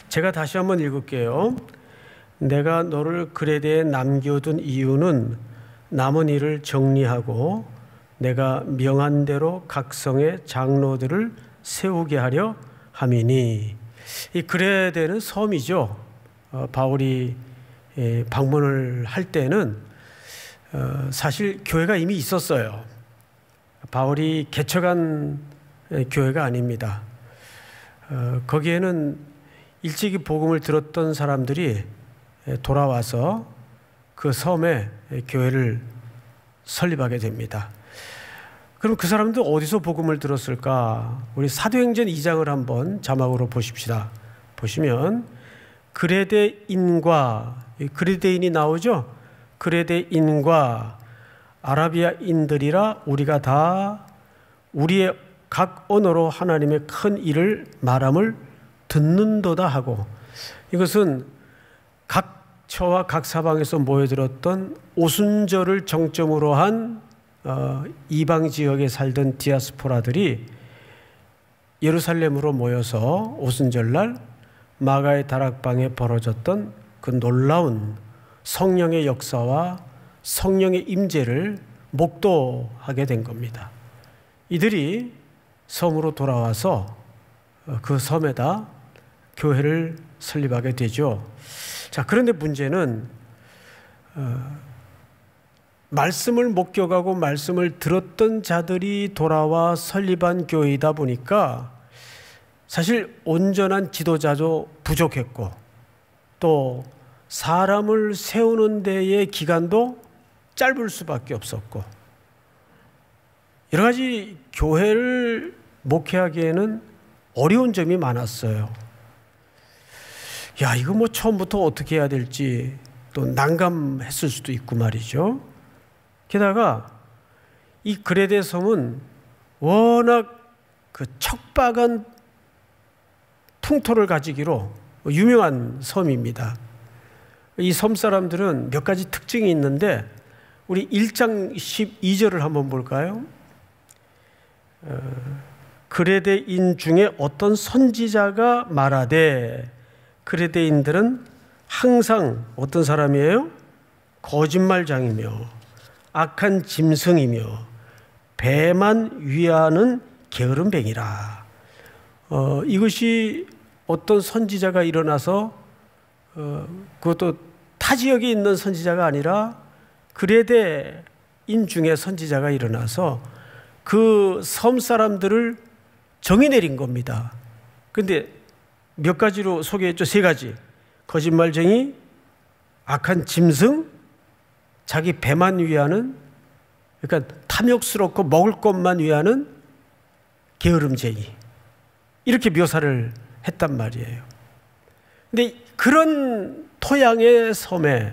제가 다시 한번 읽을게요. 내가 너를 그레데에 남겨둔 이유는 남은 일을 정리하고 내가 명한 대로 각 성의 장로들을 세우게 하려 함이니. 이 그레데는 섬이죠. 바울이 방문을 할 때는 사실 교회가 이미 있었어요. 바울이 개척한 교회가 아닙니다. 거기에는 일찍이 복음을 들었던 사람들이 돌아와서 그 섬에 교회를 설립하게 됩니다. 그럼 그 사람들 어디서 복음을 들었을까? 우리 사도행전 2장을 한번 자막으로 보십시다. 보시면 그레데인과, 그레데인이 나오죠? 그레데인과 아라비아인들이라 우리가 다 우리의 각 언어로 하나님의 큰 일을 말함을 듣는도다 하고, 이것은 각 처와 각 사방에서 모여들었던 오순절을 정점으로 한 이방 지역에 살던 디아스포라들이 예루살렘으로 모여서 오순절날 마가의 다락방에 벌어졌던 그 놀라운 성령의 역사와 성령의 임재를 목도하게 된 겁니다. 이들이 섬으로 돌아와서 그 섬에다 교회를 설립하게 되죠. 자, 그런데 문제는 말씀을 목격하고 말씀을 들었던 자들이 돌아와 설립한 교회이다 보니까 사실 온전한 지도자도 부족했고, 또 사람을 세우는 데의 기간도 짧을 수밖에 없었고, 여러 가지 교회를 목회하기에는 어려운 점이 많았어요. 야, 이거 뭐 처음부터 어떻게 해야 될지 또 난감했을 수도 있고 말이죠. 게다가 이 그레데 섬은 워낙 그 척박한 풍토를 가지기로 유명한 섬입니다. 이 섬 사람들은 몇 가지 특징이 있는데 우리 1장 12절을 한번 볼까요? 그레데인 중에 어떤 선지자가 말하되, 그레데인들은 항상 어떤 사람이에요? 거짓말장이며 악한 짐승이며 배만 위하는 게으름뱅이라. 이것이 어떤 선지자가 일어나서 그것도 타 지역에 있는 선지자가 아니라 그레데인 중에 선지자가 일어나서 그 섬 사람들을 정의 내린 겁니다. 그런데 몇 가지로 소개했죠? 3가지. 거짓말쟁이, 악한 짐승, 자기 배만 위하는, 그러니까 탐욕스럽고 먹을 것만 위하는 게으름쟁이, 이렇게 묘사를 했단 말이에요. 근데 그런 토양의 섬에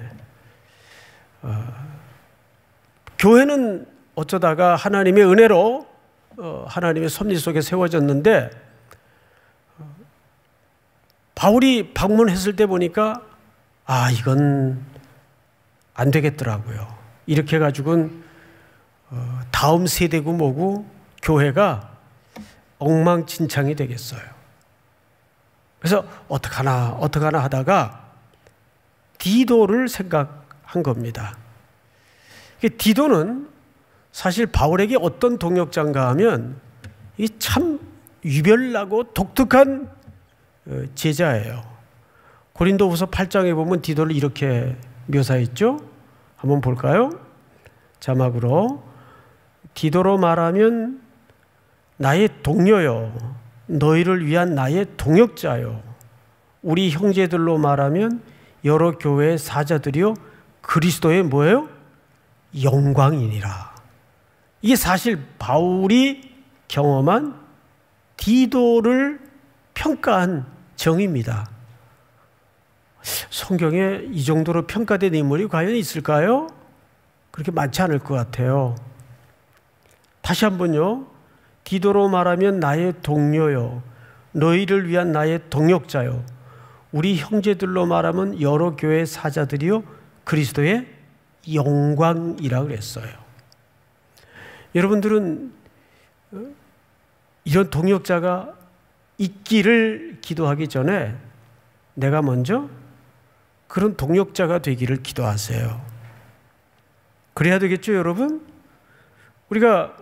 교회는 어쩌다가 하나님의 은혜로 하나님의 섭리 속에 세워졌는데, 바울이 방문했을 때 보니까 이건 안 되겠더라고요. 이렇게 해가지고는 다음 세대고 뭐고 교회가 엉망진창이 되겠어요. 그래서 어떡하나 하다가 디도를 생각한 겁니다. 디도는 사실 바울에게 어떤 동역자인가 하면 이 참 유별나고 독특한 제자예요. 고린도후서 8장에 보면 디도를 이렇게 묘사했죠. 한번 볼까요? 자막으로, 디도로 말하면 나의 동료요, 너희를 위한 나의 동역자요, 우리 형제들로 말하면 여러 교회의 사자들이요 그리스도의 뭐예요? 영광이니라. 이게 사실 바울이 경험한 디도를 평가한 정의입니다. 성경에 이 정도로 평가된 인물이 과연 있을까요? 그렇게 많지 않을 것 같아요. 다시 한번요. 디도로 말하면 나의 동료요, 너희를 위한 나의 동역자요, 우리 형제들로 말하면 여러 교회의 사자들이요 그리스도의 영광이라 그랬어요. 여러분들은 이런 동역자가 있기를 기도하기 전에 내가 먼저 그런 동역자가 되기를 기도하세요. 그래야 되겠죠, 여러분? 우리가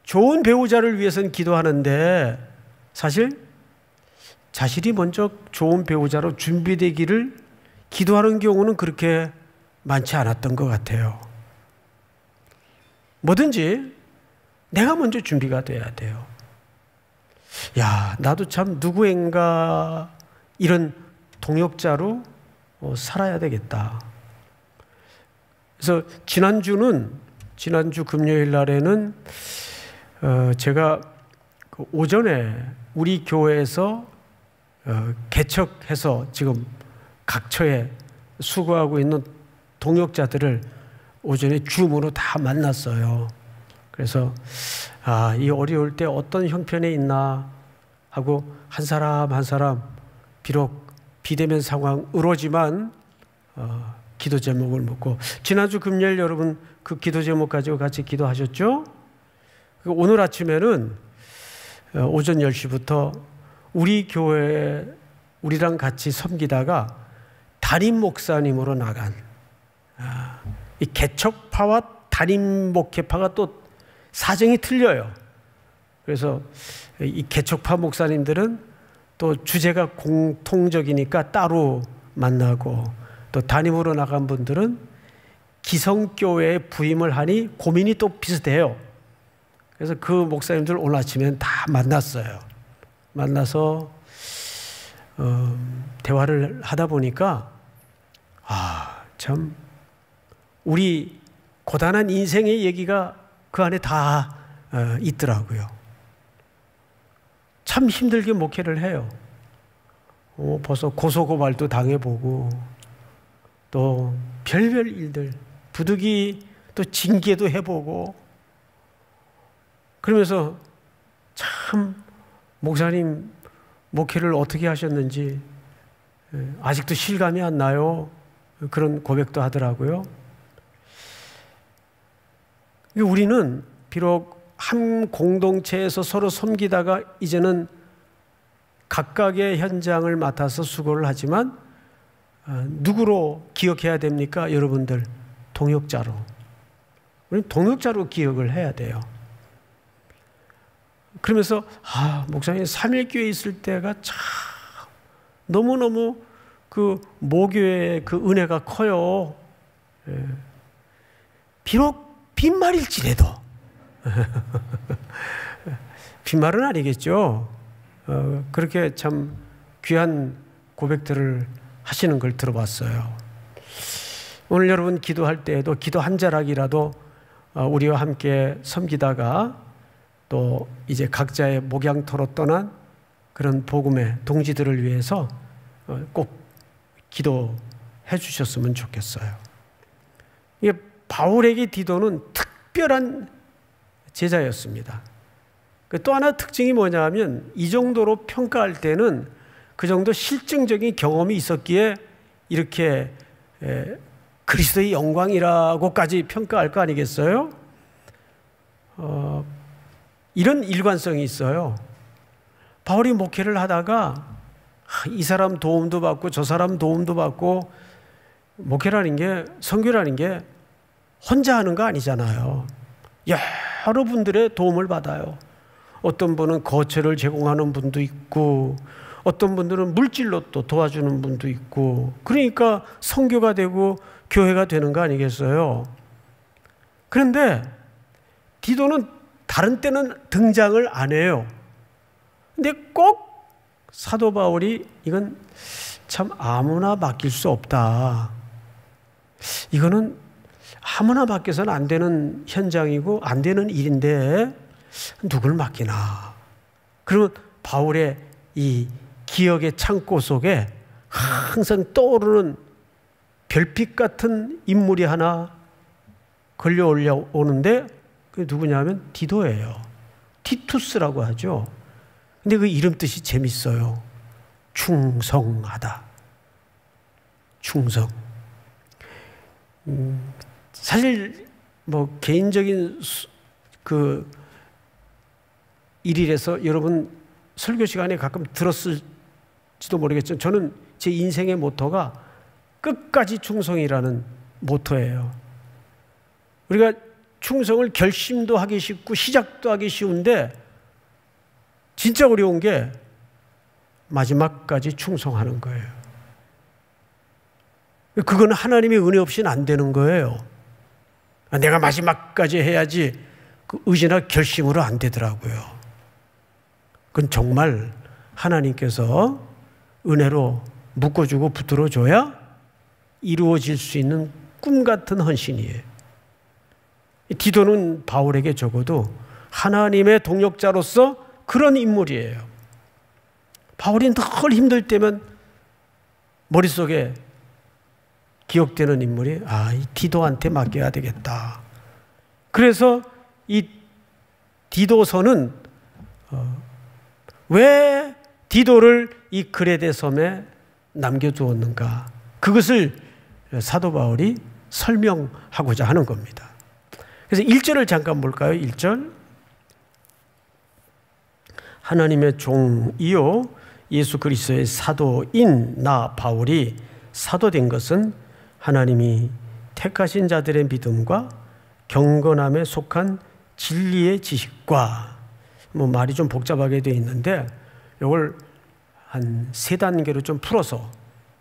좋은 배우자를 위해서는 기도하는데 사실 자신이 먼저 좋은 배우자로 준비되기를 기도하는 경우는 그렇게 많지 않았던 것 같아요. 뭐든지 내가 먼저 준비가 돼야 돼요. 야, 나도 참 누구인가 이런 동역자로 살아야 되겠다. 그래서 지난주 금요일 날에는 제가 오전에 우리 교회에서 개척해서 지금 각처에 수고하고 있는 동역자들을 오전에 줌으로 다 만났어요. 그래서 이 어려울 때 어떤 형편에 있나 하고 한 사람 한 사람 비록 비대면 상황으로지만 기도 제목을 묻고, 지난주 금요일 여러분 그 기도 제목 가지고 같이 기도하셨죠? 오늘 아침에는 오전 10시부터 우리 교회에 우리랑 같이 섬기다가 담임 목사님으로 나간 이 개척파와 담임 목회파가 또 사정이 틀려요. 그래서 이 개척파 목사님들은 또 주제가 공통적이니까 따로 만나고, 또 담임으로 나간 분들은 기성교회에 부임을 하니 고민이 또 비슷해요. 그래서 그 목사님들 오늘 아침엔 다 만났어요. 만나서 대화를 하다 보니까 참 우리 고단한 인생의 얘기가 그 안에 다 있더라고요. 참 힘들게 목회를 해요. 벌써 고소고발도 당해보고 또 별별 일들, 부득이 또 징계도 해보고, 그러면서 참 목사님 목회를 어떻게 하셨는지 아직도 실감이 안 나요. 그런 고백도 하더라고요. 우리는 비록 한 공동체에서 서로 섬기다가 이제는 각각의 현장을 맡아서 수고를 하지만 누구로 기억해야 됩니까? 여러분들, 동역자로. 우리는 동역자로 기억을 해야 돼요. 그러면서 목사님 3일교회에 있을 때가 참 너무너무 그 모교의 그 은혜가 커요. 비록 빈말일지라도 빈말은 아니겠죠. 그렇게 참 귀한 고백들을 하시는 걸 들어봤어요. 오늘 여러분 기도할 때에도 기도 한 자락이라도 우리와 함께 섬기다가 또 이제 각자의 목양터로 떠난 그런 복음의 동지들을 위해서 꼭 기도해 주셨으면 좋겠어요. 이게 바울에게 디도는 특별한 제자였습니다. 또 하나 특징이 뭐냐면 이 정도로 평가할 때는 그 정도 실증적인 경험이 있었기에 이렇게 그리스도의 영광이라고까지 평가할 거 아니겠어요? 이런 일관성이 있어요. 바울이 목회를 하다가 이 사람 도움도 받고 저 사람 도움도 받고, 목회라는 게, 선교라는 게 혼자 하는 거 아니잖아요. 여러분들의 도움을 받아요. 어떤 분은 거처를 제공하는 분도 있고, 어떤 분들은 물질로 또 도와주는 분도 있고, 그러니까 선교가 되고 교회가 되는 거 아니겠어요? 그런데 디도는 다른 때는 등장을 안 해요. 근데 꼭 사도 바울이 이건 참 아무나 맡길 수 없다. 이거는 아무나 맡겨서는 안 되는 현장이고 안 되는 일인데 누굴 맡기나. 그러면 바울의 이 기억의 창고 속에 항상 떠오르는 별빛 같은 인물이 하나 걸려 올라오는데 그게 누구냐면 디도예요. 티투스라고 하죠. 근데 그 이름 뜻이 재밌어요. 충성하다. 충성. 사실 뭐 개인적인 그 일이라서 여러분 설교 시간에 가끔 들었을 하실지도 모르겠지만 저는 제 인생의 모토가 끝까지 충성이라는 모토예요. 우리가 충성을 결심도 하기 쉽고 시작도 하기 쉬운데 진짜 어려운 게 마지막까지 충성하는 거예요. 그건 하나님의 은혜 없이는 안 되는 거예요. 내가 마지막까지 해야지 그 의지나 결심으로 안 되더라고요. 그건 정말 하나님께서 은혜로 묶어주고 붙들어줘야 이루어질 수 있는 꿈 같은 헌신이에요. 디도는 바울에게 적어도 하나님의 동역자로서 그런 인물이에요. 바울이 늘 힘들 때면 머릿속에 기억되는 인물이 이 디도한테 맡겨야 되겠다. 그래서 이 디도서는 왜 디도를 이 그레데 섬에 남겨두었는가, 그것을 사도 바울이 설명하고자 하는 겁니다. 그래서 1절을 잠깐 볼까요? 1절. 하나님의 종이요 예수 그리스도의 사도인 나 바울이 사도된 것은 하나님이 택하신 자들의 믿음과 경건함에 속한 진리의 지식과, 말이 좀 복잡하게 되어 있는데 이걸 한 3단계로 좀 풀어서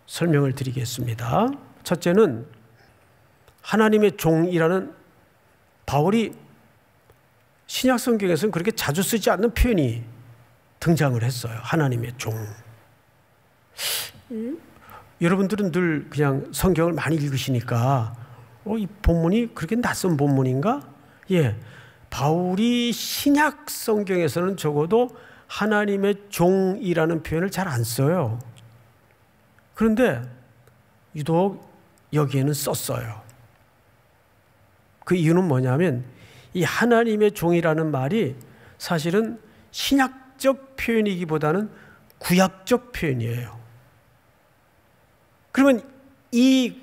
설명을 드리겠습니다. 첫째는 하나님의 종이라는, 바울이 신약 성경에서는 그렇게 자주 쓰지 않는 표현이 등장을 했어요. 하나님의 종. 여러분들은 늘 그냥 성경을 많이 읽으시니까 이 본문이 그렇게 낯선 본문인가? 예, 바울이 신약 성경에서는 적어도 하나님의 종이라는 표현을 잘 안 써요. 그런데 유독 여기에는 썼어요. 그 이유는 뭐냐면 이 하나님의 종이라는 말이 사실은 신약적 표현이기보다는 구약적 표현이에요. 그러면 이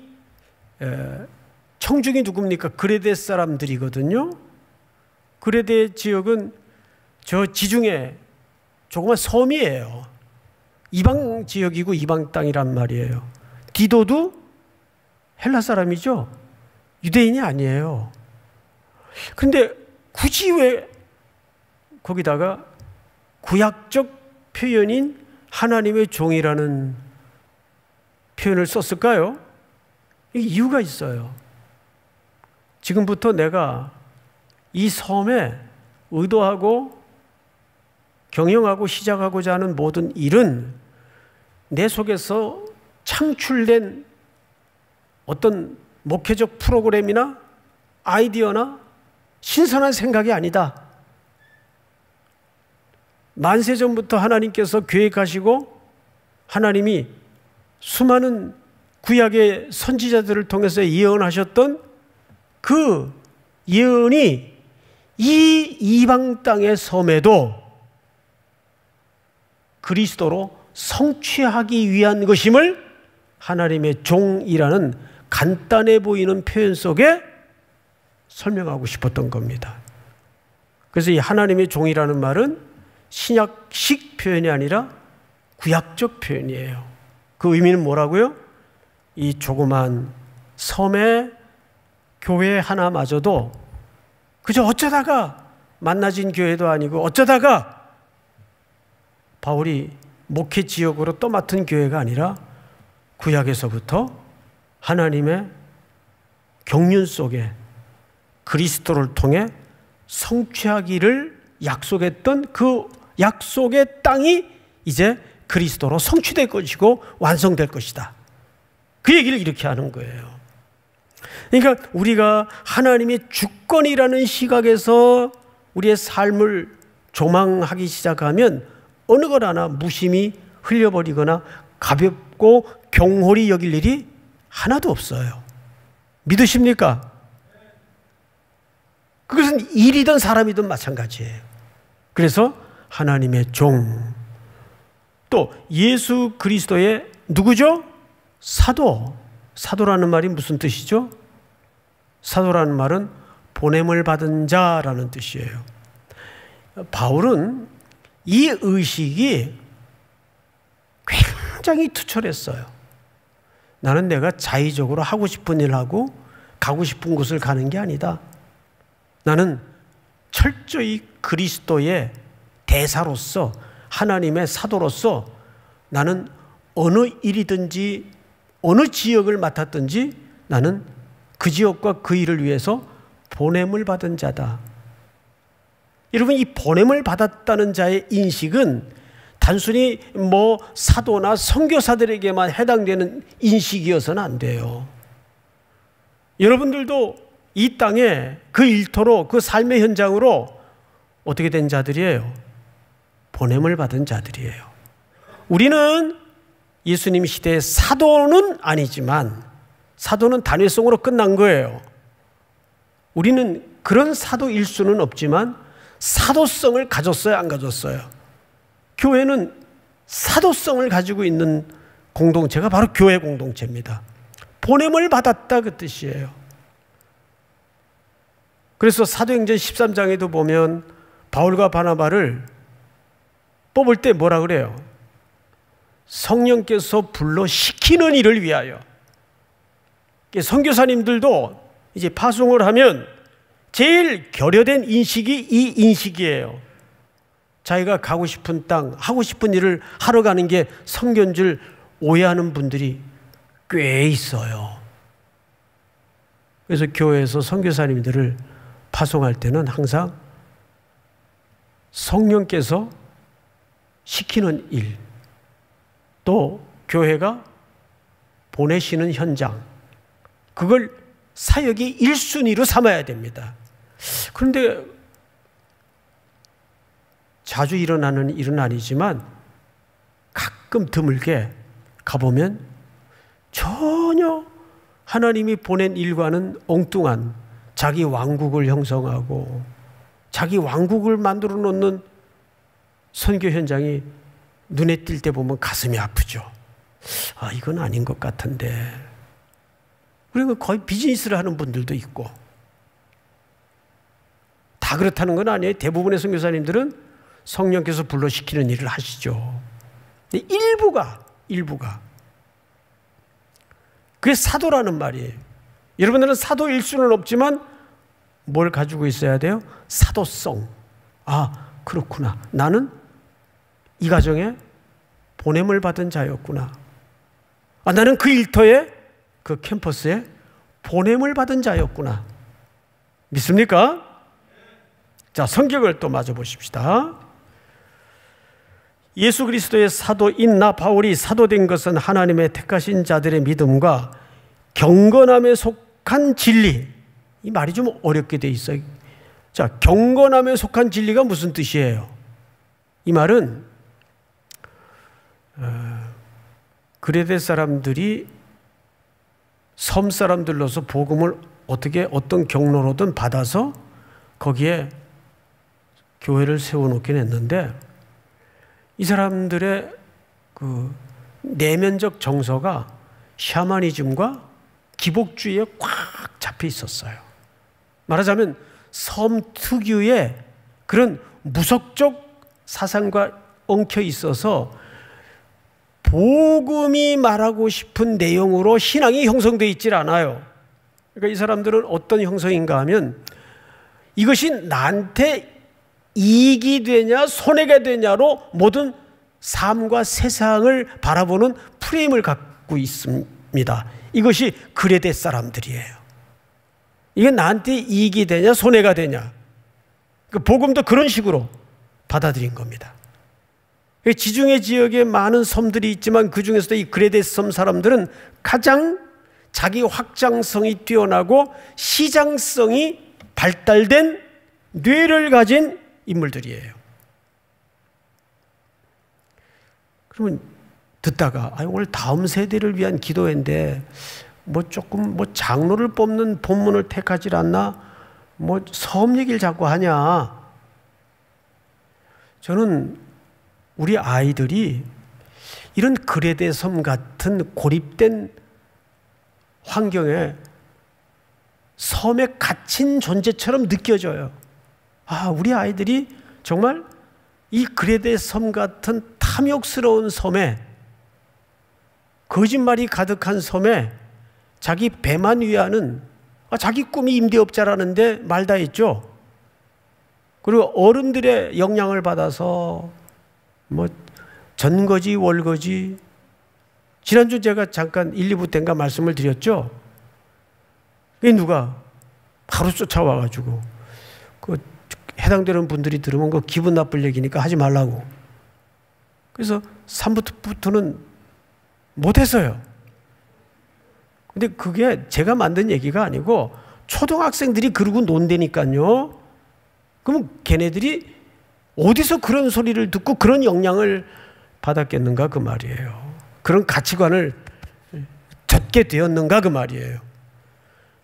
청중이 누굽니까? 그레데 사람들이거든요. 그레데 지역은 저 지중해 조그만 섬이에요. 이방 지역이고 이방 땅이란 말이에요. 디도도 헬라 사람이죠. 유대인이 아니에요. 그런데 굳이 왜 거기다가 구약적 표현인 하나님의 종이라는 표현을 썼을까요? 이유가 있어요. 지금부터 내가 이 섬에 의도하고 경영하고 시작하고자 하는 모든 일은 내 속에서 창출된 어떤 목회적 프로그램이나 아이디어나 신선한 생각이 아니다. 만세전부터 하나님께서 계획하시고 하나님이 수많은 구약의 선지자들을 통해서 예언하셨던 그 예언이 이 이방 땅의 섬에도 그리스도로 성취하기 위한 것임을 하나님의 종이라는 간단해 보이는 표현 속에 설명하고 싶었던 겁니다. 그래서 이 하나님의 종이라는 말은 신약식 표현이 아니라 구약적 표현이에요. 그 의미는 뭐라고요? 이 조그만 섬의 교회 하나마저도 그저 어쩌다가 만나진 교회도 아니고 어쩌다가 바울이 목회 지역으로 떠맡은 교회가 아니라 구약에서부터 하나님의 경륜 속에 그리스도를 통해 성취하기를 약속했던 그 약속의 땅이 이제 그리스도로 성취될 것이고 완성될 것이다. 그 얘기를 이렇게 하는 거예요. 그러니까 우리가 하나님의 주권이라는 시각에서 우리의 삶을 조망하기 시작하면 어느 것 하나 무심히 흘려버리거나 가볍고 경홀히 여길 일이 하나도 없어요. 믿으십니까? 그것은 일이든 사람이든 마찬가지예요. 그래서 하나님의 종, 또 예수 그리스도의 누구죠? 사도. 사도라는 말이 무슨 뜻이죠? 사도라는 말은 보냄을 받은 자라는 뜻이에요. 바울은 이 의식이 굉장히 투철했어요. 나는 내가 자의적으로 하고 싶은 일을 하고 가고 싶은 곳을 가는 게 아니다. 나는 철저히 그리스도의 대사로서, 하나님의 사도로서 나는 어느 일이든지 어느 지역을 맡았든지 나는 그 지역과 그 일을 위해서 보냄을 받은 자다. 여러분, 이 보냄을 받았다는 자의 인식은 단순히 사도나 선교사들에게만 해당되는 인식이어서는 안 돼요. 여러분들도 이 땅에 그 일터로, 그 삶의 현장으로 어떻게 된 자들이에요? 보냄을 받은 자들이에요. 우리는 예수님 시대의 사도는 아니지만, 사도는 단회성으로 끝난 거예요. 우리는 그런 사도일 수는 없지만 사도성을 가졌어요, 안 가졌어요? 교회는 사도성을 가지고 있는 공동체가 바로 교회 공동체입니다. 보냄을 받았다, 그 뜻이에요. 그래서 사도행전 13장에도 보면 바울과 바나바를 뽑을 때 뭐라 그래요? 성령께서 불러 시키는 일을 위하여. 선교사님들도 이제 파송을 하면 제일 결여된 인식이 이 인식이에요. 자기가 가고 싶은 땅, 하고 싶은 일을 하러 가는 게 선교인 줄 오해하는 분들이 꽤 있어요. 그래서 교회에서 선교사님들을 파송할 때는 항상 성령께서 시키는 일, 또 교회가 보내시는 현장, 그걸 사역의 1순위로 삼아야 됩니다. 그런데 자주 일어나는 일은 아니지만 가끔 드물게 가보면 전혀 하나님이 보낸 일과는 엉뚱한 자기 왕국을 형성하고 자기 왕국을 만들어 놓는 선교 현장이 눈에 띌 때 보면 가슴이 아프죠. 아, 이건 아닌 것 같은데. 그리고 거의 비즈니스를 하는 분들도 있고. 다 그렇다는 건 아니에요. 대부분의 선교사님들은 성령께서 불러 시키는 일을 하시죠. 근데 일부가 그게 사도라는 말이에요. 여러분들은 사도일 수는 없지만 뭘 가지고 있어야 돼요? 사도성. 아, 그렇구나. 나는 이 가정에 보냄을 받은 자였구나. 아, 나는 그 일터에, 그 캠퍼스에 보냄을 받은 자였구나. 믿습니까? 자, 성경을 또 마저 보십시다. 예수 그리스도의 사도인 나 바울이 사도된 것은 하나님의 택하신 자들의 믿음과 경건함에 속한 진리. 이 말이 좀 어렵게 돼 있어요. 자, 경건함에 속한 진리가 무슨 뜻이에요? 이 말은 그레데 사람들이 섬 사람들로서 복음을 어떤 경로로든 받아서 거기에 교회를 세워놓긴 했는데, 이 사람들의 그 내면적 정서가 샤머니즘과 기복주의에 꽉 잡혀 있었어요. 말하자면 섬 특유의 그런 무속적 사상과 엉켜 있어서 복음이 말하고 싶은 내용으로 신앙이 형성되어 있질 않아요. 그러니까 이 사람들은 어떤 형성인가 하면 이것이 나한테 이익이 되냐 손해가 되냐로 모든 삶과 세상을 바라보는 프레임을 갖고 있습니다. 이것이 그레데 사람들이에요. 이게 나한테 이익이 되냐 손해가 되냐, 복음도 그런 식으로 받아들인 겁니다. 지중해 지역에 많은 섬들이 있지만 그 중에서도 이 그레데 섬 사람들은 가장 자기 확장성이 뛰어나고 시장성이 발달된 뇌를 가진 인물들이에요. 그러면 듣다가 오늘 다음 세대를 위한 기도회인데 조금 장로를 뽑는 본문을 택하지 않나? 섬 얘기를 자꾸 하냐? 저는 우리 아이들이 이런 그레데 섬 같은 고립된 환경에 섬에 갇힌 존재처럼 느껴져요. 아, 우리 아이들이 정말 이 그레데 섬 같은 탐욕스러운 섬에 거짓말이 가득한 섬에 자기 배만 위하는, 자기 꿈이 임대업자라는데 말 다 했죠. 그리고 어른들의 영향을 받아서 뭐 전거지 월거지, 지난주 제가 잠깐 1, 2부 때인가 말씀을 드렸죠. 그게 누가 바로 쫓아와가지고 그 해당되는 분들이 들으면 그 기분 나쁠 얘기니까 하지 말라고. 그래서 3부터는 못했어요. 근데 그게 제가 만든 얘기가 아니고 초등학생들이 그러고 논다니까요. 그럼 걔네들이 어디서 그런 소리를 듣고 그런 영향을 받았겠는가 그 말이에요. 그런 가치관을 젖게 되었는가 그 말이에요.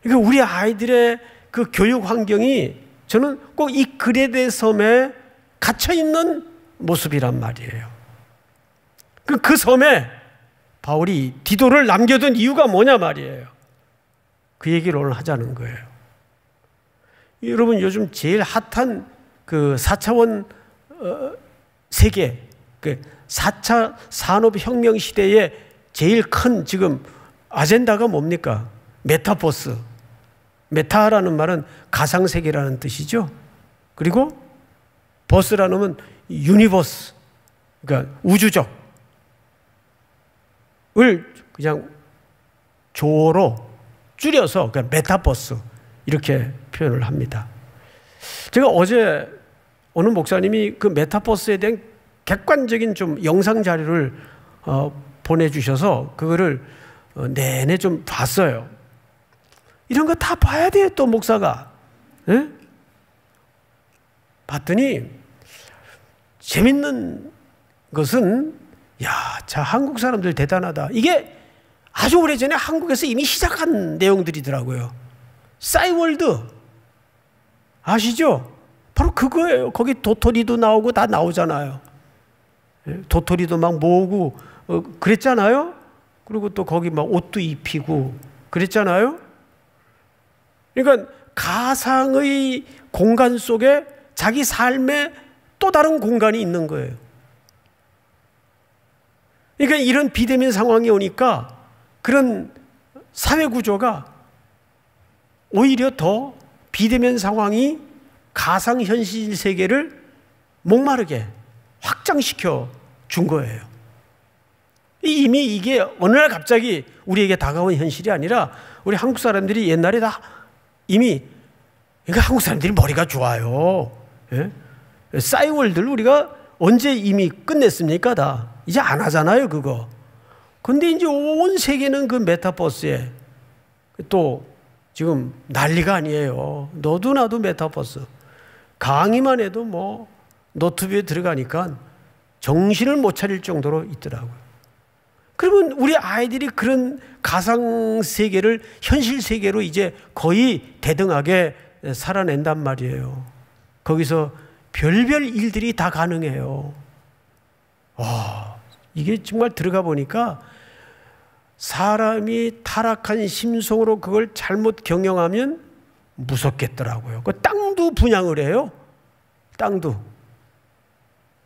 그러니까 우리 아이들의 그 교육 환경이 저는 꼭 이 그레데 섬에 갇혀 있는 모습이란 말이에요. 그 섬에 바울이 디도를 남겨둔 이유가 뭐냐 말이에요. 그 얘기를 오늘 하자는 거예요. 여러분, 요즘 제일 핫한 그 4차원 세계, 그 4차 산업혁명 시대의 제일 큰 지금 아젠다가 뭡니까? 메타버스. 메타라는 말은 가상세계라는 뜻이죠. 그리고 버스라는 건 유니버스, 그러니까 우주적 을 그냥 조어로 줄여서 그러니까 메타버스 이렇게 표현을 합니다. 제가 어제 어느 목사님이 그 메타버스에 대한 객관적인 좀 영상 자료를 보내주셔서 그거를 내내 좀 봤어요. 이런 거 다 봐야 돼요, 또 목사가. 네? 봤더니 재밌는 것은 자, 한국 사람들 대단하다. 이게 아주 오래전에 한국에서 이미 시작한 내용들이더라고요. 싸이월드 아시죠? 바로 그거예요. 거기 도토리도 나오고 다 나오잖아요. 도토리도 막 모으고 그랬잖아요. 그리고 또 거기 막 옷도 입히고 그랬잖아요. 그러니까 가상의 공간 속에 자기 삶의 또 다른 공간이 있는 거예요. 그러니까 이런 비대면 상황이 오니까 그런 사회 구조가 오히려 더 비대면 상황이 가상현실 세계를 목마르게 확장시켜 준 거예요. 이미 이게 어느 날 갑자기 우리에게 다가온 현실이 아니라 우리 한국 사람들이 옛날에 다 이미, 그러니까 한국 사람들이 머리가 좋아요. 예? 싸이월드를 우리가 언제 이미 끝냈습니까? 다. 이제 안 하잖아요, 그거. 근데 이제 온 세계는 그 메타버스에 또 지금 난리가 아니에요. 너도 나도 메타버스. 강의만 해도 뭐 노트북에 들어가니까 정신을 못 차릴 정도로 있더라고요. 그러면 우리 아이들이 그런 가상 세계를 현실 세계로 이제 거의 대등하게 살아낸단 말이에요. 거기서 별별 일들이 다 가능해요. 와, 이게 정말 들어가 보니까 사람이 타락한 심성으로 그걸 잘못 경영하면 무섭겠더라고요. 그 땅도 분양을 해요. 땅도.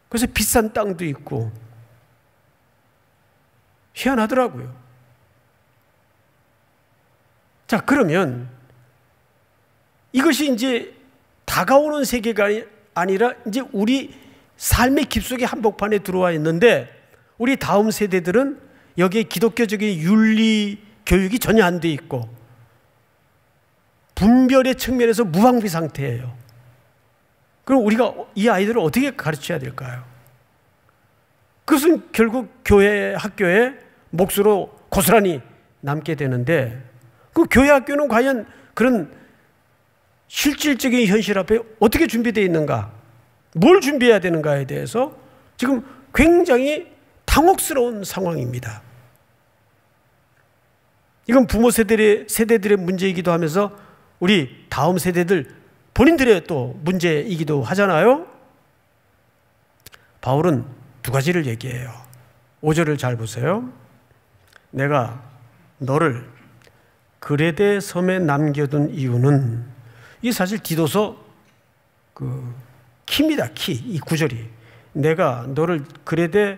그래서 비싼 땅도 있고. 희한하더라고요. 자, 그러면 이것이 이제 다가오는 세계가 아니라 이제 우리 삶의 깊숙이 한복판에 들어와 있는데 우리 다음 세대들은 여기에 기독교적인 윤리 교육이 전혀 안 돼 있고 분별의 측면에서 무방비 상태예요. 그럼 우리가 이 아이들을 어떻게 가르쳐야 될까요? 그것은 결국 교회, 학교에 몫으로 고스란히 남게 되는데 그 교회, 학교는 과연 그런 실질적인 현실 앞에 어떻게 준비되어 있는가? 뭘 준비해야 되는가에 대해서 지금 굉장히 당혹스러운 상황입니다. 이건 부모 세대들의 문제이기도 하면서 우리 다음 세대들 본인들의 또 문제이기도 하잖아요. 바울은 두 가지를 얘기해요. 5절을 잘 보세요. 내가 너를 그레데 섬에 남겨둔 이유는, 이게 사실 디도서 그 키입니다. 키. 이 9절이. 내가 너를 그레데에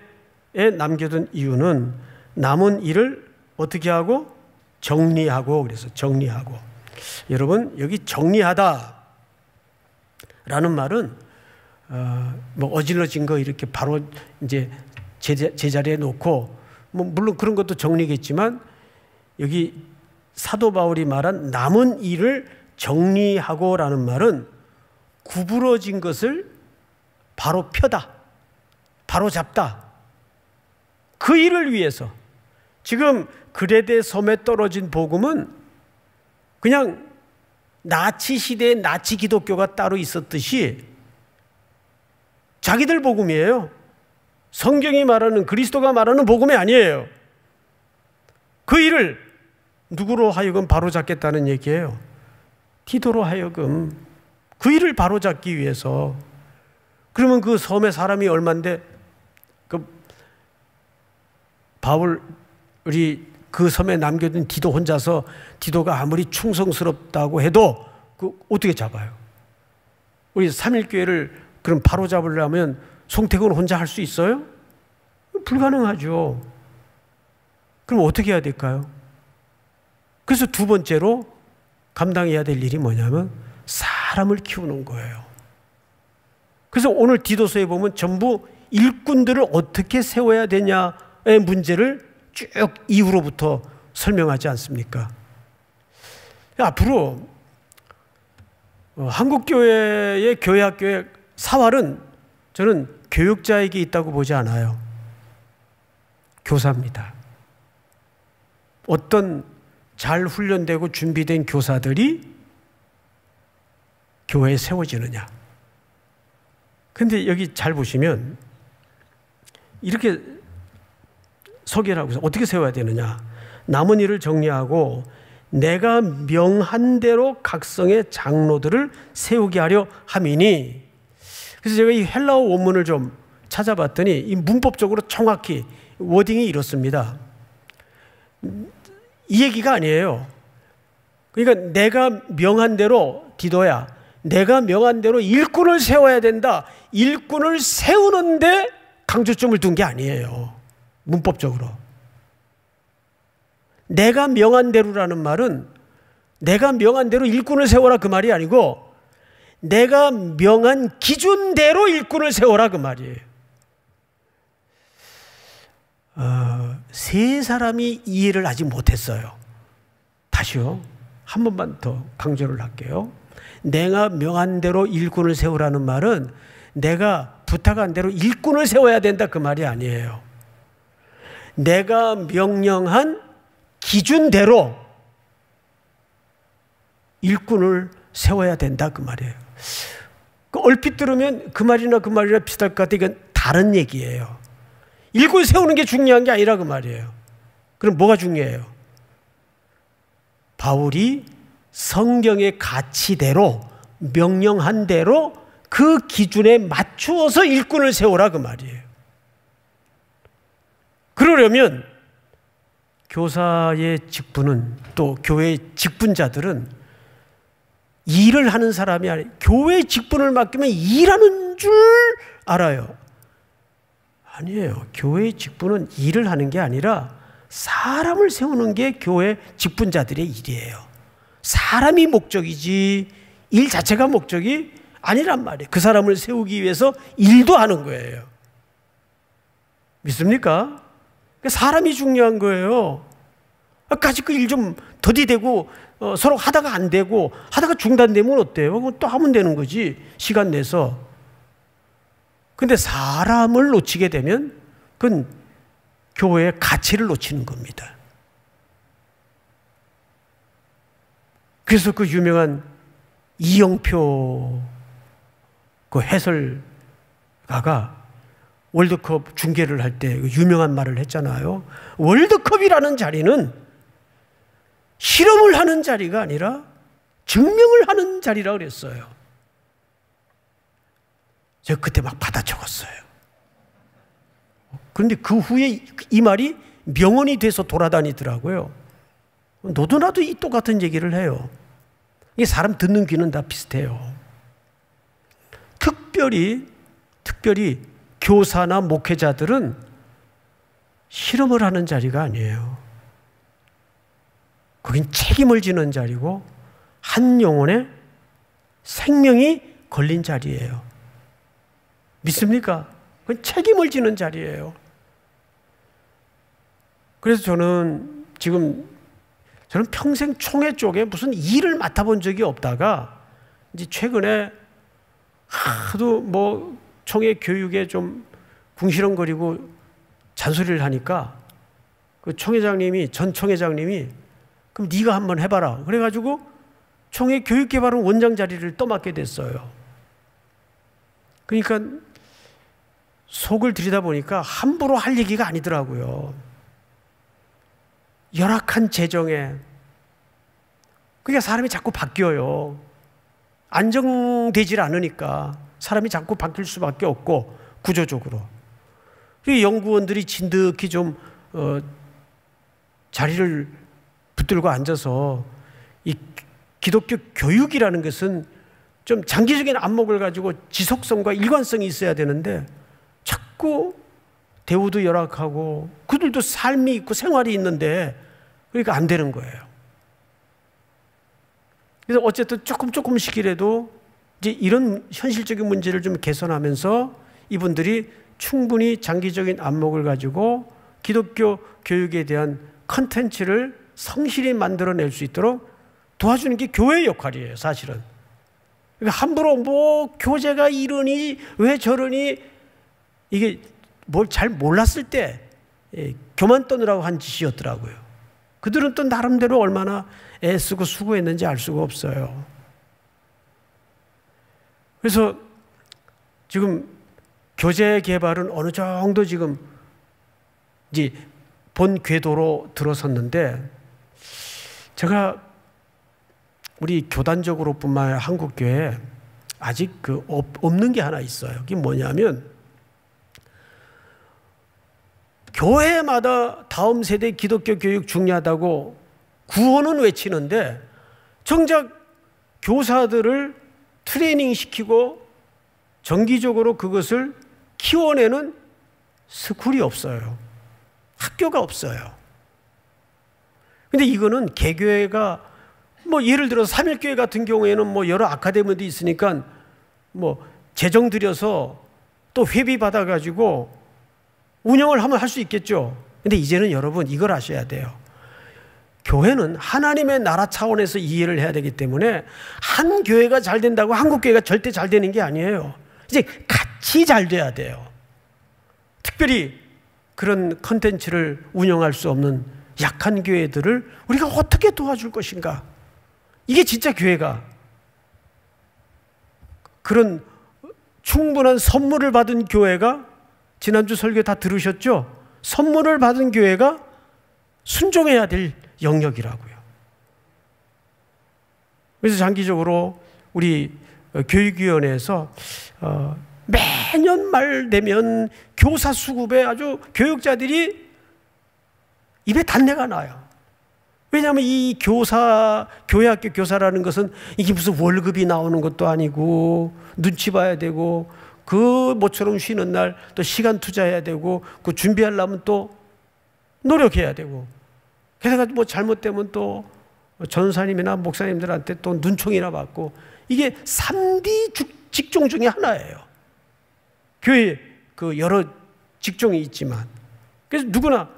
남겨둔 이유는 남은 일을 어떻게 하고? 정리하고. 그래서 정리하고. 여러분, 여기 정리하다 라는 말은 뭐 어질러진 거 이렇게 바로 이제 제자리에 놓고, 뭐 물론 그런 것도 정리겠지만, 여기 사도 바울이 말한 남은 일을 정리하고 라는 말은 구부러진 것을 바로 펴다, 바로 잡다. 그 일을 위해서. 지금 그레데 섬에 떨어진 복음은 그냥 나치 시대에 나치 기독교가 따로 있었듯이 자기들 복음이에요. 성경이 말하는, 그리스도가 말하는 복음이 아니에요. 그 일을 누구로 하여금 바로잡겠다는 얘기예요. 디도로 하여금 그 일을 바로잡기 위해서. 그러면 그 섬에 사람이 얼만데, 그 바울이 그 섬에 남겨둔 디도 혼자서, 디도가 아무리 충성스럽다고 해도 그 어떻게 잡아요? 우리 삼일교회를 그럼 바로잡으려면 송태곤 혼자 할 수 있어요? 불가능하죠. 그럼 어떻게 해야 될까요? 그래서 두 번째로 감당해야 될 일이 뭐냐면 사람을 키우는 거예요. 그래서 오늘 디도서에 보면 전부 일꾼들을 어떻게 세워야 되냐의 문제를 쭉 이후로부터 설명하지 않습니까? 앞으로 한국교회의 교회학교의 사활은 저는 교육자에게 있다고 보지 않아요. 교사입니다. 어떤 잘 훈련되고 준비된 교사들이 교회에 세워지느냐. 근데 여기 잘 보시면 이렇게 소개를 하고 있어요. 어떻게 세워야 되느냐. 남은 일을 정리하고 내가 명한 대로 각성의 장로들을 세우게 하려 함이니. 그래서 제가 이 헬라어 원문을 좀 찾아봤더니 이 문법적으로 정확히 워딩이 이렇습니다. 이 얘기가 아니에요. 그러니까 내가 명한 대로, 디도야, 내가 명한 대로 일꾼을 세워야 된다. 일꾼을 세우는데 강조점을 둔 게 아니에요. 문법적으로. 내가 명한 대로라는 말은 내가 명한 대로 일꾼을 세워라 그 말이 아니고 내가 명한 기준대로 일꾼을 세워라 그 말이에요. 세 사람이 이해를 아직 못했어요. 다시요. 한 번만 더 강조를 할게요. 내가 명한 대로 일꾼을 세우라는 말은 내가 부탁한 대로 일꾼을 세워야 된다 그 말이 아니에요. 내가 명령한 기준대로 일꾼을 세워야 된다 그 말이에요. 얼핏 들으면 그 말이나 비슷할 것 같아요. 이건 다른 얘기예요. 일꾼 세우는 게 중요한 게 아니라 그 말이에요. 그럼 뭐가 중요해요? 바울이 성경의 가치대로 명령한 대로 그 기준에 맞추어서 일꾼을 세우라 그 말이에요. 그러려면 교사의 직분은, 또 교회의 직분자들은 일을 하는 사람이 아니에요. 교회의 직분을 맡기면 일하는 줄 알아요. 아니에요. 교회의 직분은 일을 하는 게 아니라 사람을 세우는 게 교회 직분자들의 일이에요. 사람이 목적이지 일 자체가 목적이 아니란 말이에요. 그 사람을 세우기 위해서 일도 하는 거예요. 믿습니까? 사람이 중요한 거예요. 까짓 그 일 좀 더디대고 서로 하다가 안 되고 하다가 중단되면 어때요? 그럼 또 하면 되는 거지. 시간 내서. 근데 사람을 놓치게 되면 그건 교회의 가치를 놓치는 겁니다. 그래서 그 유명한 이영표 그 해설가가 월드컵 중계를 할 때 유명한 말을 했잖아요. 월드컵이라는 자리는 실험을 하는 자리가 아니라 증명을 하는 자리라 그랬어요. 제가 그때 막 받아 적었어요. 그런데 그 후에 이 말이 명언이 돼서 돌아다니더라고요. 너도 나도 이 똑같은 얘기를 해요. 이게 사람 듣는 귀는 다 비슷해요. 특별히 교사나 목회자들은 실험을 하는 자리가 아니에요. 거긴 책임을 지는 자리고 한 영혼의 생명이 걸린 자리예요. 믿습니까? 그건 책임을 지는 자리예요. 그래서 저는 평생 총회 쪽에 무슨 일을 맡아본 적이 없다가 이제 최근에 하도 뭐 총회 교육에 좀 궁시렁거리고 잔소리를 하니까 그 전 총회장님이 그럼 네가 한번 해봐라. 그래가지고 총회 교육개발원 원장 자리를 떠맡게 됐어요. 그러니까 속을 들여다보니까 함부로 할 얘기가 아니더라고요. 열악한 재정에 그러니까 사람이 자꾸 바뀌어요. 안정되질 않으니까 사람이 자꾸 바뀔 수밖에 없고 구조적으로 연구원들이 진득히 좀 자리를 붙들고 앉아서 이 기독교 교육이라는 것은 좀 장기적인 안목을 가지고 지속성과 일관성이 있어야 되는데 자꾸 대우도 열악하고 그들도 삶이 있고 생활이 있는데 그러니까 안 되는 거예요. 그래서 어쨌든 조금씩이라도 이제 이런 현실적인 문제를 좀 개선하면서 이분들이 충분히 장기적인 안목을 가지고 기독교 교육에 대한 컨텐츠를 성실히 만들어낼 수 있도록 도와주는 게 교회의 역할이에요, 사실은. 그러니까 함부로 뭐 교재가 이러니 왜 저러니 이게 뭘 잘 몰랐을 때 교만 떠느라고 한 짓이었더라고요. 그들은 또 나름대로 얼마나 애쓰고 수고했는지 알 수가 없어요. 그래서 지금 교재 개발은 어느 정도 지금 이제 본 궤도로 들어섰는데 제가 우리 교단적으로뿐만 아니라 한국교회에 아직 없는 게 하나 있어요. 그게 뭐냐면 교회마다 다음 세대 기독교 교육 중요하다고 구호는 외치는데 정작 교사들을 트레이닝 시키고 정기적으로 그것을 키워내는 스쿨이 없어요. 학교가 없어요. 근데 이거는 개교회가 뭐 예를 들어서 삼일교회 같은 경우에는 뭐 여러 아카데미도 있으니까 뭐 재정 들여서 또 회비 받아가지고 운영을 하면 할 수 있겠죠. 근데 이제는 여러분 이걸 아셔야 돼요. 교회는 하나님의 나라 차원에서 이해를 해야 되기 때문에 한 교회가 잘 된다고 한국 교회가 절대 잘 되는 게 아니에요. 이제 같이 잘 돼야 돼요. 특별히 그런 컨텐츠를 운영할 수 없는 약한 교회들을 우리가 어떻게 도와줄 것인가? 이게 진짜 교회가 그런 충분한 선물을 받은 교회가 지난주 설교 다 들으셨죠? 선물을 받은 교회가 순종해야 될 영역이라고요. 그래서 장기적으로 우리 교육위원회에서 매년 말 되면 교사 수급에 아주 교육자들이 입에 단내가 나요. 왜냐하면 이 교회학교 교사라는 것은 이게 무슨 월급이 나오는 것도 아니고 눈치 봐야 되고 그 모처럼 쉬는 날 또 시간 투자해야 되고 그 준비하려면 또 노력해야 되고 게다가 뭐 잘못되면 또 전사님이나 목사님들한테 또 눈총이나 받고 이게 3D 직종 중에 하나예요. 교회 그 여러 직종이 있지만 그래서 누구나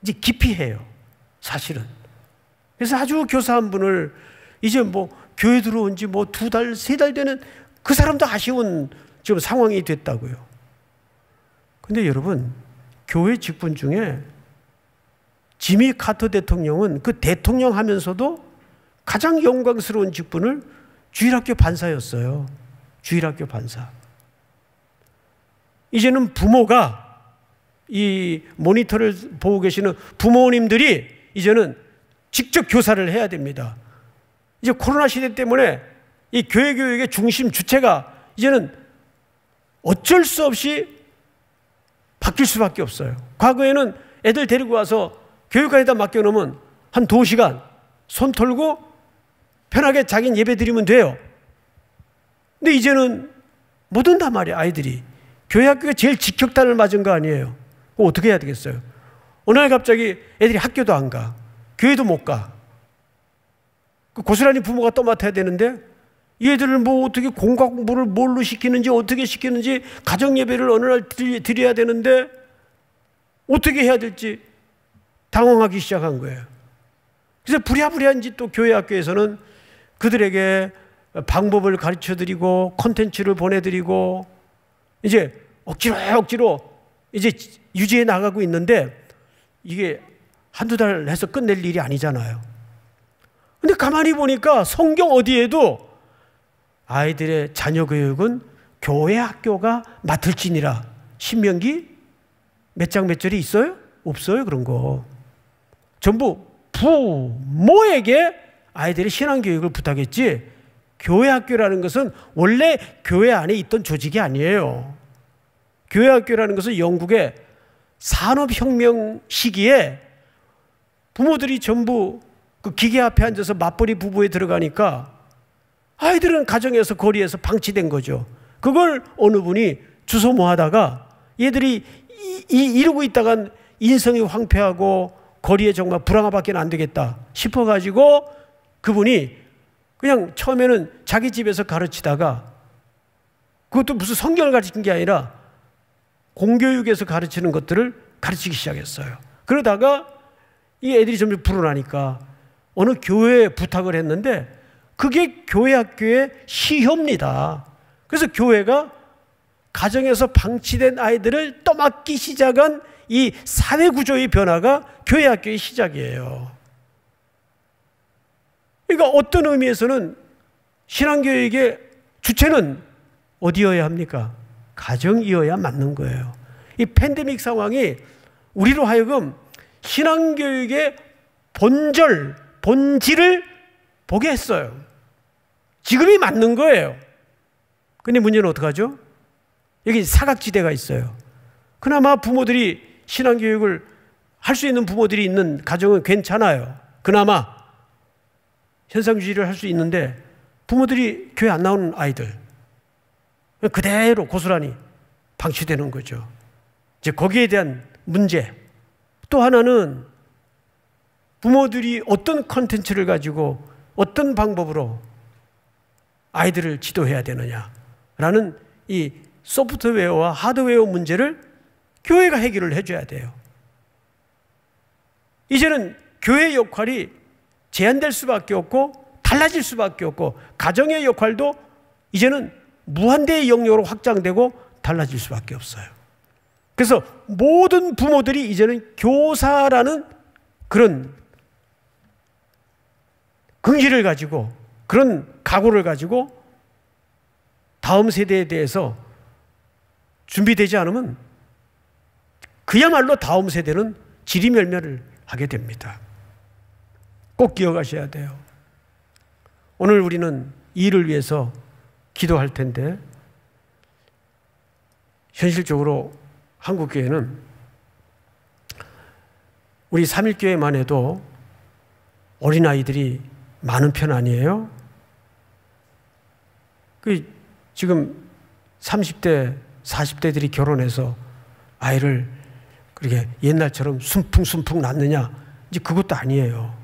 이제 기피해요. 사실은. 그래서 아주 교사 한 분을 이제 뭐 교회 들어온 지 뭐 2달, 3달 되는 그 사람도 아쉬운 지금 상황이 됐다고요. 근데 여러분, 교회 직분 중에 지미 카터 대통령은 그 대통령 하면서도 가장 영광스러운 직분을 주일학교 반사였어요. 주일학교 반사. 이제는 부모가 이 모니터를 보고 계시는 부모님들이 이제는 직접 교사를 해야 됩니다. 이제 코로나 시대 때문에 이 교회 교육의 중심 주체가 이제는 어쩔 수 없이 바뀔 수밖에 없어요. 과거에는 애들 데리고 와서 교육관에다 맡겨놓으면 한 2시간 손 털고 편하게 자기는 예배 드리면 돼요. 근데 이제는 못 온단 말이에요. 아이들이. 교회 학교가 제일 직격탄을 맞은 거 아니에요. 어떻게 해야 되겠어요? 어느 날 갑자기 애들이 학교도 안 가, 교회도 못 가. 고스란히 부모가 떠맡아야 되는데 이 애들을 뭐 어떻게 공과 공부를 뭘로 시키는지 어떻게 시키는지 가정 예배를 어느 날 드려야 되는데 어떻게 해야 될지 당황하기 시작한 거예요. 그래서 부랴부랴인지 또 교회 학교에서는 그들에게 방법을 가르쳐드리고 콘텐츠를 보내드리고 이제 억지로 이제 유지해 나가고 있는데 이게 한두 달 해서 끝낼 일이 아니잖아요. 근데 가만히 보니까 성경 어디에도 아이들의 자녀 교육은 교회 학교가 맡을지니라. 신명기 몇 장 몇 절이 있어요? 없어요. 그런 거. 전부 부모에게 아이들의 신앙교육을 부탁했지 교회 학교라는 것은 원래 교회 안에 있던 조직이 아니에요. 교회 학교라는 것은 영국의 산업혁명 시기에 부모들이 전부 그 기계 앞에 앉아서 맞벌이 부부에 들어가니까 아이들은 가정에서 거리에서 방치된 거죠. 그걸 어느 분이 주소모하다가 얘들이 이러고 있다간 인성이 황폐하고 거리에 정말 불황아밖에 안 되겠다 싶어가지고 그분이 그냥 처음에는 자기 집에서 가르치다가 그것도 무슨 성경을 가르치는 게 아니라 공교육에서 가르치는 것들을 가르치기 시작했어요. 그러다가 이 애들이 점점 불어나니까 어느 교회에 부탁을 했는데 그게 교회 학교의 시효입니다. 그래서 교회가 가정에서 방치된 아이들을 떠맡기 시작한 이 사회구조의 변화가 교회 학교의 시작이에요. 그러니까 어떤 의미에서는 신앙교육의 주체는 어디여야 합니까? 가정이어야 맞는 거예요. 이 팬데믹 상황이 우리로 하여금 신앙교육의 본질을 보게 했어요. 지금이 맞는 거예요. 근데 문제는 어떡하죠? 여기 사각지대가 있어요. 그나마 부모들이 신앙교육을 할 수 있는 부모들이 있는 가정은 괜찮아요. 그나마 현상주의를 할 수 있는데 부모들이 교회 안 나오는 아이들 그대로 고스란히 방치되는 거죠. 이제 거기에 대한 문제. 또 하나는 부모들이 어떤 콘텐츠를 가지고 어떤 방법으로 아이들을 지도해야 되느냐라는 이 소프트웨어와 하드웨어 문제를 교회가 해결을 해줘야 돼요. 이제는 교회의 역할이 제한될 수밖에 없고 달라질 수밖에 없고 가정의 역할도 이제는 무한대의 영역으로 확장되고 달라질 수밖에 없어요. 그래서 모든 부모들이 이제는 교사라는 그런 긍지를 가지고 그런 각오를 가지고 다음 세대에 대해서 준비되지 않으면 그야말로 다음 세대는 지리멸멸을 하게 됩니다. 꼭 기억하셔야 돼요. 오늘 우리는 이 일을 위해서 기도할 텐데 현실적으로 한국교회는 우리 삼일교회만 해도 어린아이들이 많은 편 아니에요? 지금 30대, 40대들이 결혼해서 아이를 그렇게 옛날처럼 순풍순풍 낳느냐? 이제 그것도 아니에요.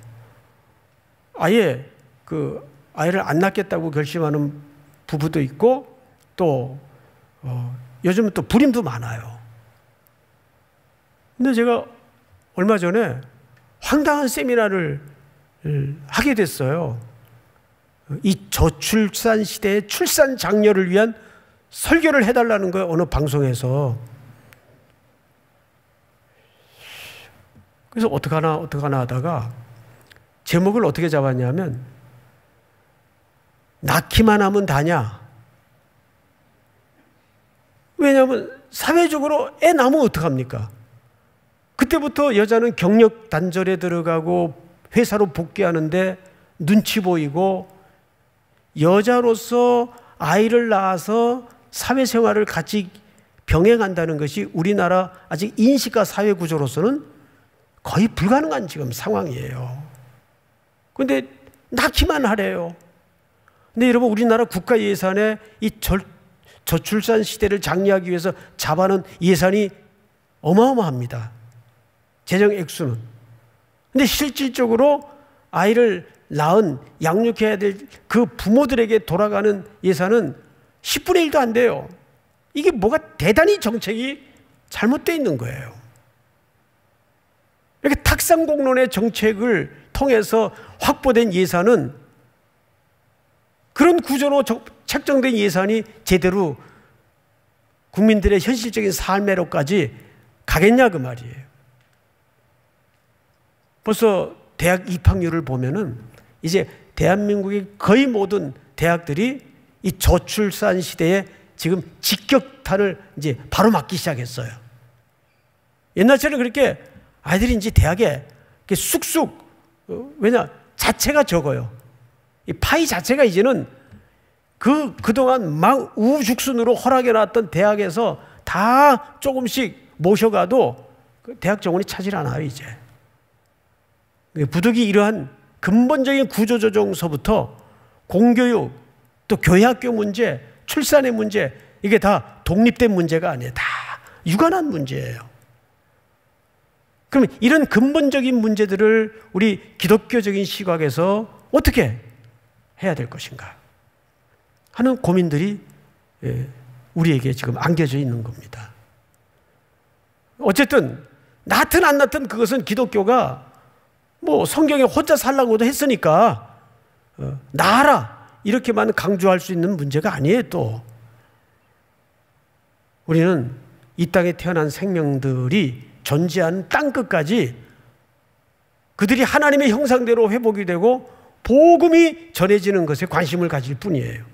아예 그 아이를 안 낳겠다고 결심하는 부부도 있고 또 요즘은 또 불임도 많아요. 근데 제가 얼마 전에 황당한 세미나를 하게 됐어요. 이 저출산 시대의 출산 장려를 위한 설교를 해달라는 거예요. 어느 방송에서. 그래서 어떡하나 하다가 제목을 어떻게 잡았냐면 낳기만 하면 다냐. 왜냐하면 사회적으로 애 낳으면 어떡합니까? 그때부터 여자는 경력 단절에 들어가고 회사로 복귀하는데 눈치 보이고 여자로서 아이를 낳아서 사회생활을 같이 병행한다는 것이 우리나라 아직 인식과 사회 구조로서는 거의 불가능한 지금 상황이에요. 그런데 낳기만 하래요. 근데 여러분 우리나라 국가 예산에 이 저출산 시대를 장려하기 위해서 잡아놓은 예산이 어마어마합니다. 재정 액수는. 근데 실질적으로 아이를 낳은 양육해야 될 그 부모들에게 돌아가는 예산은 10분의 1도 안 돼요. 이게 뭐가 대단히 정책이 잘못되어 있는 거예요. 이렇게 탁상공론의 정책을 통해서 확보된 예산은 그런 구조로 책정된 예산이 제대로 국민들의 현실적인 삶으로까지 가겠냐 그 말이에요. 벌써 대학 입학률을 보면은 이제 대한민국의 거의 모든 대학들이 이 저출산 시대에 지금 직격탄을 이제 바로 맞기 시작했어요. 옛날처럼 그렇게 아이들이 이제 대학에 쑥쑥, 왜냐, 자체가 적어요. 이 파이 자체가 이제는 그동안 막 우후죽순으로 허락해놨던 대학에서 다 조금씩 모셔가도 대학 정원이 차질 않아요, 이제. 부득이 이러한 근본적인 구조조정서부터 공교육, 또 교회학교 문제, 출산의 문제, 이게 다 독립된 문제가 아니에요. 다 유관한 문제예요. 그러면 이런 근본적인 문제들을 우리 기독교적인 시각에서 어떻게 해야 될 것인가 하는 고민들이 우리에게 지금 안겨져 있는 겁니다. 어쨌든 낳든 안 낳든 그것은 기독교가 뭐 성경에 혼자 살라고도 했으니까 낳아라 이렇게만 강조할 수 있는 문제가 아니에요. 또 우리는 이 땅에 태어난 생명들이 존재하는 땅끝까지 그들이 하나님의 형상대로 회복이 되고 복음이 전해지는 것에 관심을 가질 뿐이에요.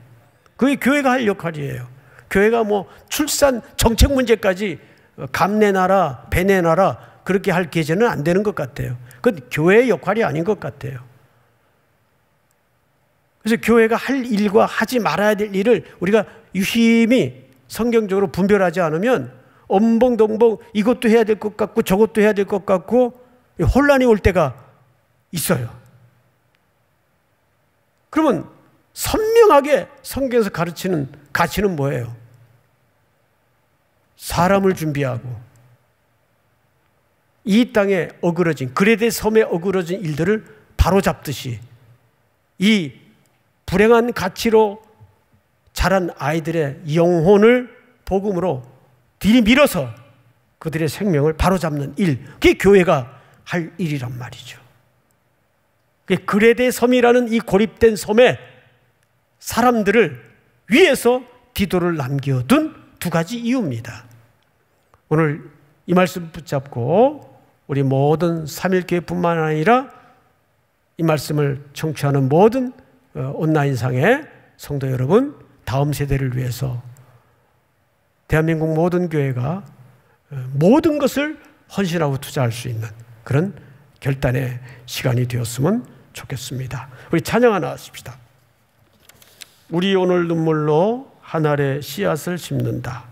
그게 교회가 할 역할이에요. 교회가 뭐 출산 정책 문제까지 감내나라 배내나라 그렇게 할 계제는 안 되는 것 같아요. 그건 교회의 역할이 아닌 것 같아요. 그래서 교회가 할 일과 하지 말아야 될 일을 우리가 유심히 성경적으로 분별하지 않으면 엄벙덩벙 이것도 해야 될 것 같고 저것도 해야 될 것 같고 혼란이 올 때가 있어요. 그러면 선명하게 성경에서 가르치는 가치는 뭐예요? 사람을 준비하고 이 땅에 어그러진 그레데 섬에 어그러진 일들을 바로잡듯이 이 불행한 가치로 자란 아이들의 영혼을 복음으로 들이밀어서 그들의 생명을 바로잡는 일, 그게 교회가 할 일이란 말이죠. 그레데 섬이라는 이 고립된 섬에 사람들을 위해서 디도를 남겨둔 두 가지 이유입니다. 오늘 이 말씀 붙잡고 우리 모든 삼일교회뿐만 아니라 이 말씀을 청취하는 모든 온라인상의 성도 여러분, 다음 세대를 위해서 대한민국 모든 교회가 모든 것을 헌신하고 투자할 수 있는 그런 결단의 시간이 되었으면 좋겠습니다. 우리 찬양 하나 하십시다. 우리 오늘 눈물로 한 알의 씨앗을 심는다.